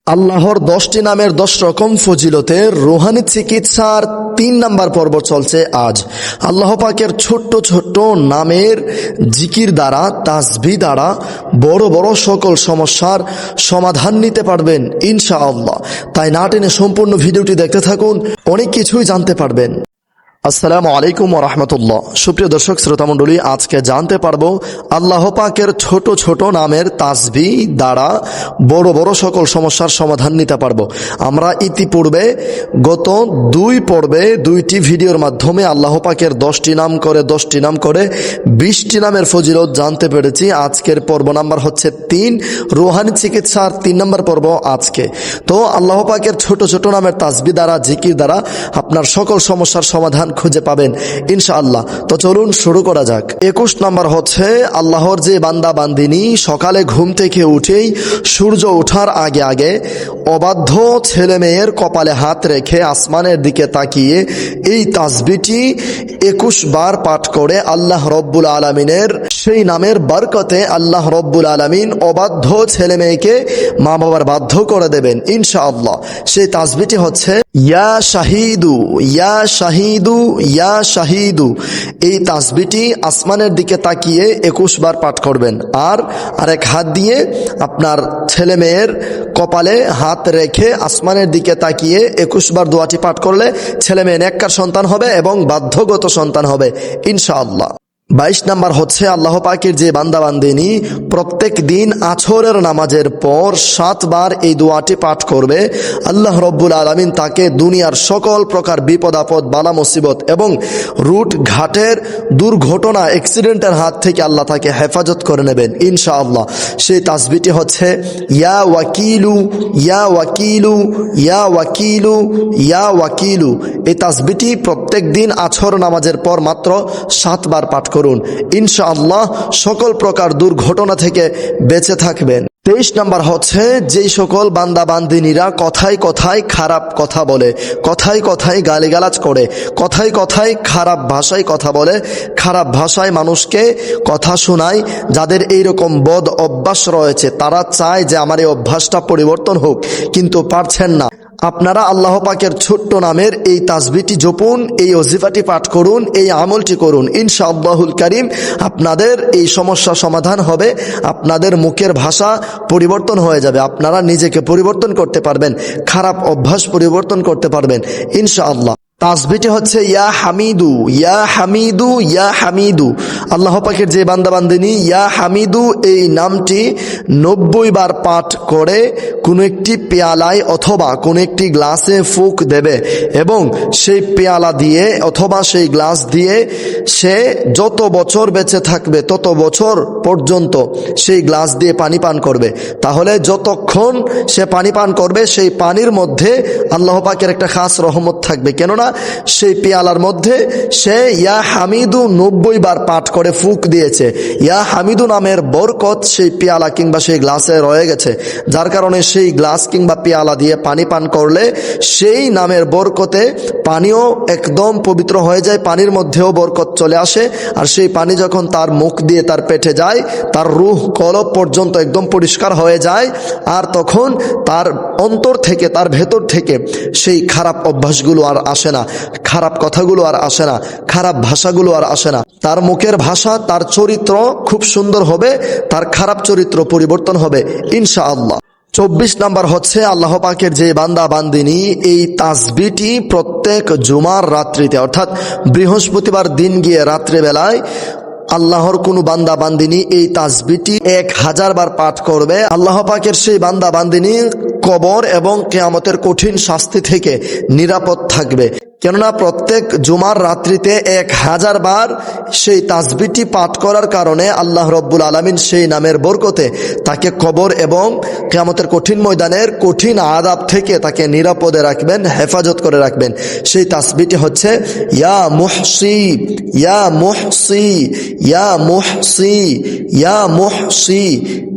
আল্লাহর 10টি নামের 10 রকম ফজিলতের রুহানি চিকিৎসার 3 নাম্বার পর্ব চলছে আজ। আল্লাহ পাকের ছোট্ট ছোট্ট নামের জিকির দ্বারা, তাসবিহ দ্বারা বড় বড় সকল সমস্যার সমাধান নিতে পারবেন ইনশাআল্লাহ। তাই না টেনে সম্পূর্ণ ভিডিওটি দেখতে থাকুন, অনেক কিছুই জানতে পারবেন। আসসালামু আলাইকুম ওয়া রাহমাতুল্লাহ। সুপ্রিয় দর্শক শ্রোতা মণ্ডলী, আজকে জানতে পারবো আল্লাহ পাকের ছোট ছোট নামের তাসবিহ দ্বারা বড় বড় সকল সমস্যার সমাধান নিতে পারবো। আমরা ইতিপূর্বে গত 2 পর্বে 2টি ভিডিওর মাধ্যমে আল্লাহ পাকের 10টি নাম করে 20টি নামের ফজিলত জানতে পেরেছি। আজকের পর্ব নাম্বার হচ্ছে 3, রুহানি চিকিৎসার 3 নম্বর পর্ব আজকে। তো আল্লাহ পাকের ছোট ছোট নামের তাসবিহ দ্বারা, জিকির দ্বারা আপনার সকল সমস্যার সমাধান খুঁজে পাবেন ইনশাআল্লাহ। তো চলুন শুরু করা যাক। 21 নম্বর হচ্ছে আল্লাহর যে বান্দা বান্দিনী সকালে ঘুম থেকে উঠেই সূর্য ওঠার আগে আগে অবাধ্য ছেলে মেয়ের কপালে হাত রেখে আসমানের দিকে তাকিয়ে এই তাসবিহটি 21 বার পাঠ করে আল্লাহ রব্বুল আলামিনের সেই নামের বরকতে আল্লাহ রব্বুল আলামিন অবাধ্য ছেলে মেয়েকে মা বাবার বাধ্য করে দেবেন ইনশাআল্লাহ। সেই তাসবিহটি হচ্ছে ইয়া শাহিদু ইয়া শাহিদু ইয়া শাহিদু। এই তাসবিহটি আসমানের দিকে তাকিয়ে 21 বার পাঠ করবেন। আর আরেক হাত দিয়ে আপনার ছেলে মেয়ের কপালে হাত রেখে আসমানের দিকে তাকিয়ে 21 বার দোয়াটি পাঠ করলে ছেলে মেয়ে নেককার সন্তান হবে এবং বাধ্যগত সন্তান হবে ইনশাআল্লাহ। 22 নাম্বার হচ্ছে আল্লাহ পাকের যে বান্দা বান্দিনী প্রত্যেক দিন আসরের নামাজের পর 7 বার এই দোয়াটি পাঠ করবে, আল্লাহ রব্বুল আলামিন তাকে দুনিয়ার সকল প্রকার বিপদ আপদ, বালা মুসিবত এবং রুট ঘাটের দুর্ঘটনা, অ্যাক্সিডেন্টের হাত থেকে আল্লাহ তাকে হেফাজত করে নেবেন ইনশাআল্লাহ। সেই তাসবিহটি হচ্ছে ইয়া ওয়াকিলু ইয়া ওয়াকিলু ইয়া ওয়াকিলু ইয়া ওয়াকিলু। এই তাসবিহটি প্রত্যেক দিন আসর নামাজের পর মাত্র 7 বার পাঠ করুন ইনশাআল্লাহ। সকল প্রকার দুর্ঘটনা থেকে বেঁচে থাকবেন। 23 নাম্বার হচ্ছে যেই সকল বান্দা বান্দিনীরা কথায় কথায় খারাপ কথা বলে, কথায় কথায় গালিগালাজ করে, কথায় কথায় খারাপ ভাষায় কথা বলে, খারাপ ভাষায় মানুষকে কথা শোনায়, যাদের এইরকম বদ অভ্যাস রয়েছে, তারা চায় যে আমার এই অভ্যাসটা পরিবর্তন হোক কিন্তু পারছেন না। আপনারা আল্লাহ পাকের ছোট্ট নামের এই তাসবিহটি জপুন, এই ওজিফাটি পাঠ করুন, এই আমলটি করুন ইনশাআল্লাহুল কারীম। আপনাদের এই সমস্যা সমাধান হবে, আপনাদের মুখের ভাষা পরিবর্তন হয়ে যাবে, আপনারা নিজেকে পরিবর্তন করতে পারবেন, খারাপ অভ্যাস পরিবর্তন করতে পারবেন ইনশাআল্লাহ। তাসবিহটি হচ্ছে ইয়া হামিদু ইয়া হামিদু ইয়া হামিদু। আল্লাহ পাকের যে বান্দা বান্দিনী ইয়া হামিদু এই নামটি 90 বার পাঠ করে কোনো একটি পেয়ালায় অথবা কোনো একটি গ্লাসে ফুঁক দেবে এবং সেই পেয়ালা দিয়ে অথবা সেই গ্লাস দিয়ে সে যত বছর বেঁচে থাকবে তত বছর পর্যন্ত সেই গ্লাস দিয়ে পানি পান করবে। তাহলে যতক্ষণ সে পানি পান করবে সেই পানির মধ্যে আল্লাহ পাকের একটা খাস রহমত থাকবে, কেননা সেই পেয়ালার মধ্যে সে ইয়া হামিদু 90 বার পাঠ করে ফুঁক দিয়েছে। ইয়া হামিদু নামের বরকত সেই পেয়ালা কিংবা সেই গ্লাসে রয়ে গেছে, যার কারণে সেই গ্লাস কিংবা পেয়ালা দিয়ে পানি পান করলে সেই নামের বরকতে পানিও একদম পবিত্র হয়ে যায়, পানির মধ্যেও বরকত চলে আসে। আর সেই পানি যখন তার মুখ দিয়ে তার পেটে যায়, তার রূহ কলব পর্যন্ত একদম পরিষ্কার হয়ে যায়। আর তখন তার অন্তর থেকে, তার ভেতর থেকে সেই খারাপ অভ্যাসগুলো আর আসে না, খারাপ কথাগুলো আর আসে না, খারাপ ভাষাগুলো আর আসে না। তার মুখের ভাষা, তার চরিত্র খুব সুন্দর হবে, তার খারাপ চরিত্র পরিবর্তন হবে ইনশাআল্লাহ। 24 নাম্বার হচ্ছে আল্লাহ পাকের যে বান্দা বান্দিনী এই তাসবিহটি প্রত্যেক জুমার রাত্রিতে অর্থাৎ বৃহস্পতিবার দিন গিয়ে রাত্রিবেলায় আল্লাহর কোনো বান্দা বান্দিনী এই তাসবিহটি 1000 বার পাঠ করবে, আল্লাহ পাকের সেই বান্দা বান্দিনী কবর এবং কিয়ামতের কঠিন শাস্তি থেকে নিরাপদ থাকবে। কেননা প্রত্যেক জুমার রাত্রিতে 1000 বার সেই তাসবিহটি পাঠ করার কারণে আল্লাহ রব্বুল আলামিন সেই নামের বরকতে তাকে কবর এবং কিয়ামতের কঠিন ময়দানের কঠিন আযাব থেকে তাকে নিরাপদে রাখবেন, হেফাজত করে রাখবেন। সেই তাসবিহটি হচ্ছে ইয়া মুহসি ইয়া মুহসি ইয়া মুহসি ইয়া মুহসি।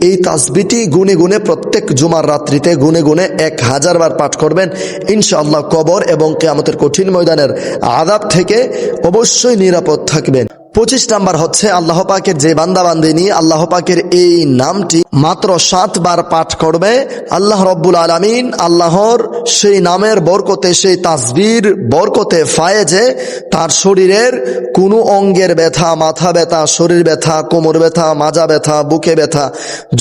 এই তাসবিহটি গুনে গুনে প্রত্যেক জুমার রাত্রিতে গুনে গুনে 1000 বার পাঠ করবেন ইনশাআল্লাহ। কবর এবং কিয়ামতের কঠিন ময়দানের আযাব থেকে অবশ্যই নিরাপদ থাকবেন। 25 নাম্বার হচ্ছে আল্লাহ পাকের যে বান্দা বান্দিনী আল্লাহ পাকের এই নামটি মাত্র 7 বার পাঠ করবে, আল্লাহ রব্বুল আলামিন আল্লাহর সেই নামের বরকতে, সেই তাসবির বরকতে ফায়েজে তার শরীরের কোনো অঙ্গের ব্যথা, মাথা ব্যথা, শরীর ব্যথা, কোমর ব্যথা, মাজা ব্যথা, বুকে ব্যথা,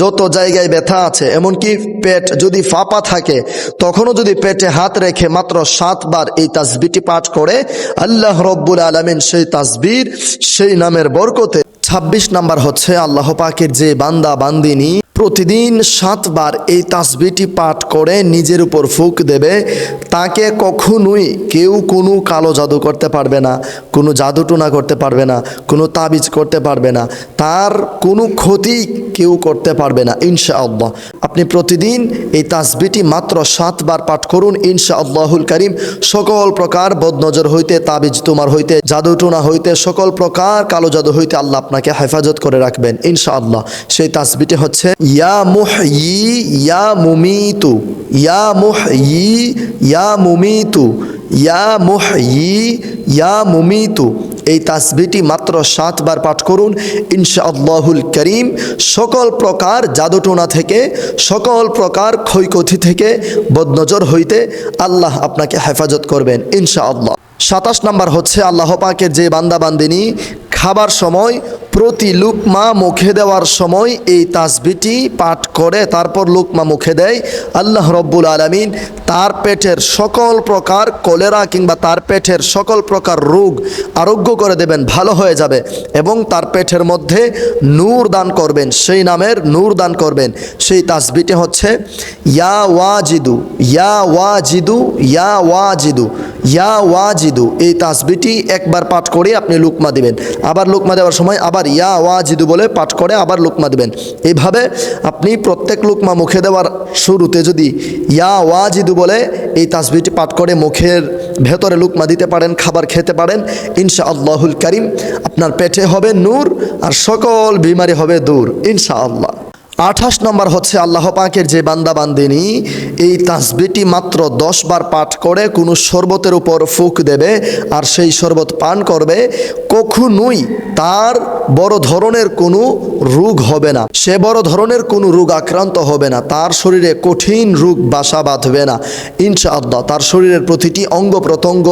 যত জায়গায় ব্যথা আছে, এমনকি পেট যদি ফাঁপা থাকে তখনও যদি পেটে হাত রেখে মাত্র 7 বার এই তাসবিহটি পাঠ করে আল্লাহ রব্বুল আলামিন সেই তাসবির, সেই নামের বরকতে 26 নাম্বার হচ্ছে আল্লাহ পাকের যে বান্দা বান্দিনী প্রতিদিন 7 বার এই তাসবিহটি পাঠ করে নিজের উপর ফুঁক দেবে, তাকে কখনোই কেউ কোনো কালো জাদু করতে পারবে না, কোনো জাদুটোনা করতে পারবে না, কোনো তাবিজ করতে পারবে না, তার কোনো ক্ষতি কেউ করতে পারবে না ইনশাআল্লাহ। আপনি প্রতিদিন এই তাসবিহটি মাত্র 7 বার পাঠ করুন ইনশাআল্লাহুল কারীম। সকল প্রকার বদনজর হইতে, তাবিজ তোমার হইতে, জাদুটোনা হইতে, সকল প্রকার কালো জাদু হইতে আল্লাহ আপনাকে হেফাজত করে রাখবেন ইনশাআল্লাহ। সেই তাসবিহটি হচ্ছে ইয়া মুহয়ি ইয়া মুমিতু, ইয়া মুহয়ি ইয়া মুমিতু, ইয়া মুহয়ি ইয়া মুমিতু। এই তাসবিহটি মাত্র 7 বার পাঠ করুন ইনশাআল্লাহুল কারীম। সকল প্রকার জাদুটোনা থেকে, সকল প্রকার ক্ষয়ক্ষতি থেকে, বদনজর হইতে আল্লাহ আপনাকে হেফাজত করবেন ইনশাআল্লাহ। 27 নাম্বার হচ্ছে আল্লাহ পাকের যে বান্দা বান্দিনী খাবার সময় প্রতি লুকমা মুখে দেওয়ার সময় এই তাসবিহটি পাঠ করে তারপর লুকমা মুখে দেয়, আল্লাহ রব্বুল আলামিন তার পেটের সকল প্রকার কলেরা কিংবা তার পেটের সকল প্রকার রোগ আরোগ্য করে দেবেন, ভালো হয়ে যাবে এবং তার পেটের মধ্যে নূর দান করবেন, সেই নামের নূর দান করবেন। সেই তাসবিহটি হচ্ছে ইয়া ওয়াজিদু, ইয়া ওয়াজিদু, ইয়া ওয়াজিদু, ইয়া ওয়াজিদু। এই তাসবিহটি একবার পাঠ করে আপনি লুকমা দিবেন, আবার লুকমা দেওয়ার সময় আবার ইয়া ওয়াজিদু বলে পাঠ করে আবার লুকমা দিবেন। এইভাবে আপনি প্রত্যেক লুকমা মুখে দেওয়ার শুরুতে যদি ইয়া ওয়াজিদু বলে এই তাসবিহটি পাঠ করে মুখের ভেতরে লুকমা দিতে পারেন, খাবার খেতে পারেন ইনশাআল্লাহুল কারীম, আপনার পেটে হবে নূর আর সকল বিমারি হবে দূর ইনশাআল্লাহ। 28 নম্বর হচ্ছে আল্লাহ পাকের যে বান্দা বান্দিনী এই তাসবিহটি মাত্র 10 বার পাঠ করে কোনো শরবতের উপর ফুঁক দেবে আর সেই শরবত পান করবে, কখনোই তার বড় ধরনের কোনো রোগ হবে না, সে বড় ধরনের কোনো রোগ আক্রান্ত হবে না, তার শরীরে কঠিন রোগ বাসা বাঁধবে না ইনশাআল্লাহ। তার শরীরের প্রতিটি অঙ্গ প্রত্যঙ্গ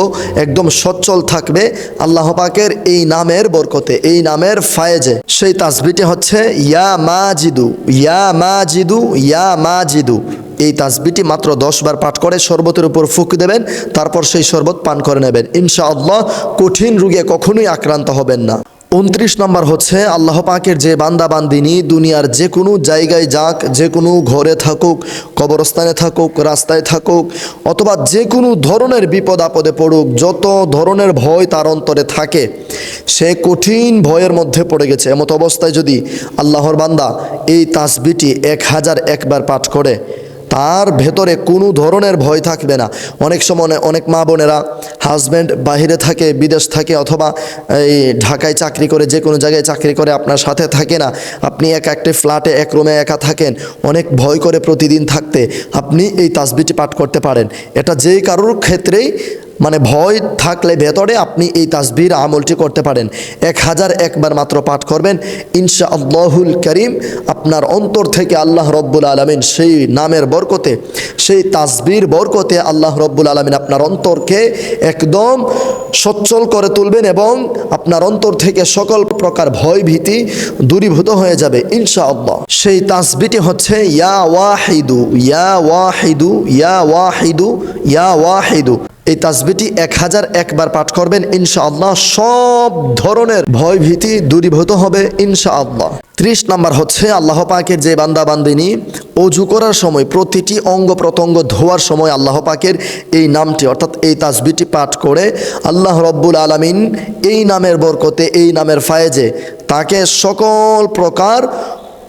একদম সচ্ছল থাকবে আল্লাহ পাকের এই নামের বরকতে, এই নামের ফায়েজে। সেই তাসবিহটি হচ্ছে ইয়া মাজিদু, ইয়া মাজিদু, ইয়া মাজিদু। এই তাসবিহটি মাত্র 10 বার পাঠ করে শরবতের উপর ফুঁক দেবেন, তারপর সেই শরবত পান করে নেবেন ইনশাআল্লাহ। কঠিন রোগে কখনোই আক্রান্ত হবেন না। 29 নম্বর হচ্ছে আল্লাহ পাকের যে বান্দা বান্দিনী দুনিয়ার যে কোনো জায়গায় যাক, যে কোনো ঘরে থাকুক, কবরস্থানে থাকুক, রাস্তায় থাকুক, অথবা যে কোনো ধরনের বিপদ আপদে পড়ুক, যত ধরনের ভয় তার অন্তরে থাকে, সে কঠিন ভয়ের মধ্যে পড়ে গেছে, এমত অবস্থায় যদি আল্লাহর বান্দা এই তাসবিহটি 1001 বার পাঠ করে তার ভেতরে কোনো ধরনের ভয় থাকবে না। অনেক সময় অনেক মা বোনেরা হাজব্যান্ড বাহিরে থাকে, বিদেশ থাকে, অথবা এই ঢাকায় চাকরি করে, যে কোনো জায়গায় চাকরি করে, আপনার সাথে থাকে না, আপনি একটি ফ্ল্যাটে এক রুমে একা থাকেন, অনেক ভয় করে প্রতিদিন থাকতে আপনি এই তাসবিহটি পাঠ করতে পারেন। এটা যেই কারোর ক্ষেত্রেই মানে ভয় থাকলে ভেতরে আপনি এই তাসবিহর আমলটি করতে পারেন। 1001 বার মাত্র পাঠ করবেন ইনশাআল্লাহুল কারীম। আপনার অন্তর থেকে আল্লাহ রব্বুল আলামিন সেই নামের বরকতে, সেই তাসবিহর বরকতে আল্লাহ রব্বুল আলামিন আপনার অন্তরকে একদম সচ্ছল করে তুলবেন এবং আপনার অন্তর থেকে সকল প্রকার ভয় ভীতি দূরীভূত হয়ে যাবে ইনশাআল্লাহ। সেই তাসবিহটি হচ্ছে ইয়া ওয়াহিদু, ইয়া ওয়াহিদু, ইয়া ওয়াহিদু, ইয়া ওয়াহিদু। এই তাসবিহটি 1001 বার পাঠ করবেন ইনশাআল্লাহ, সব ধরনের ভয় ভীতি দূরীভূত হবে ইনশাআল্লাহ। 30 নম্বর হচ্ছে আল্লাহ পাকের যে বান্দা বান্দিনী অজু করার সময়, প্রতিটি অঙ্গ প্রত্যঙ্গ ধোয়ার সময় আল্লাহ পাকের এই নামটি অর্থাৎ এই তাসবিহটি পাঠ করে আল্লাহ রব্বুল আলামিন এই নামের বরকতে, এই নামের ফায়েজে তাকে সকল প্রকার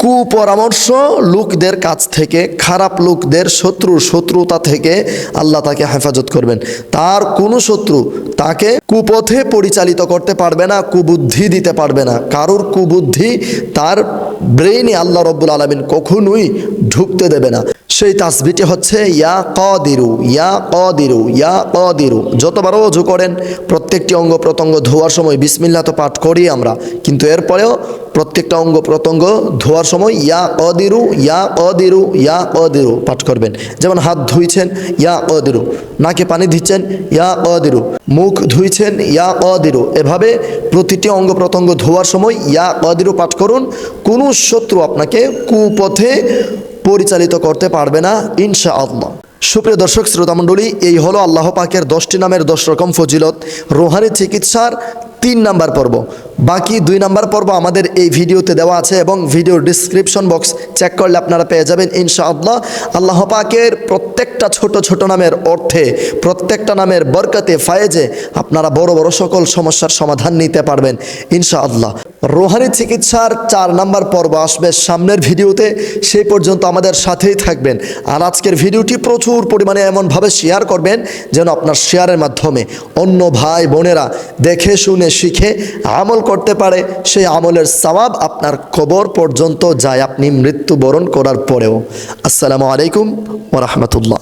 কুপরামর্শ লোকদের কাছ থেকে, খারাপ লোকদের শত্রুতা থেকে আল্লাহ তাকে হেফাজত করবেন। তার কোনো শত্রু তাকে কুপথে পরিচালিত করতে পারবে না, কুবুদ্ধি দিতে পারবে না। কারোর কুবুদ্ধি তার ব্রেইনে আল্লাহ রব্বুল আলামিন কখনোই ঢুকতে দেবে না। সেই তাসবিহটি হচ্ছে ইয়া কাদিরু, ইয়া কাদিরু, ইয়া কাদিরু। যতবার ওযু করেন প্রত্যেকটি অঙ্গ প্রত্যঙ্গ ধোয়ার সময় বিসমিল্লাহ তো পাঠ করি আমরা, কিন্তু এরপরেও প্রত্যেকটা অঙ্গ প্রত্যঙ্গ ধোয়ার সময় ইয়া কাদিরু, ইয়া কাদিরু, ইয়া কাদিরু পাঠ করবেন। যেমন হাত ধুইছেন ইয়া কাদিরু, নাকে পানি দিচ্ছেন ইয়া কাদিরু, মুখ ধুইছেন ইয়া কাদিরু। এভাবে প্রতিটি অঙ্গ প্রত্যঙ্গ ধোয়ার সময় ইয়া কাদিরু পাঠ করুন। কোনো শত্রু আপনাকে কুপথে পরিচালিত করতে পারবে না ইনশাআল্লাহ। সুপ্রিয় দর্শক শ্রোতামণ্ডলী, এই হলো আল্লাহ পাকের 10টি নামের 10 রকম ফজিলত, রুহানি চিকিৎসার 3 নাম্বার পর্ব। বাকি 2 নাম্বার পর্ব আমাদের এই ভিডিওতে দেওয়া আছে এবং ভিডিওর ডিসক্রিপশন বক্স চেক করলে আপনারা পেয়ে যাবেন ইনশাআল্লাহ। আল্লাহ পাকের প্রত্যেকটা ছোট ছোট নামের অর্থে, প্রত্যেকটা নামের বরকতে, ফায়েজে আপনারা বড় বড় সকল সমস্যার সমাধান নিতে পারবেন ইনশাআল্লাহ। রুহানি চিকিৎসার 4 নাম্বার পর্ব আসবে সামনের ভিডিওতে, সেই পর্যন্ত আমাদের সাথেই থাকবেন। আর আজকের ভিডিওটি প্রচুর পরিমাণে এমনভাবে শেয়ার করবেন যেন আপনার শেয়ারের মাধ্যমে অন্য ভাই বোনেরা দেখে শুনে শিখে আমল করতে পারে, সেই আমলের সওয়াব আপনার কবর পর্যন্ত যায় আপনি মৃত্যুবরণ করার পরেও। আসসালামু আলাইকুম ওয়া রাহমাতুল্লাহ।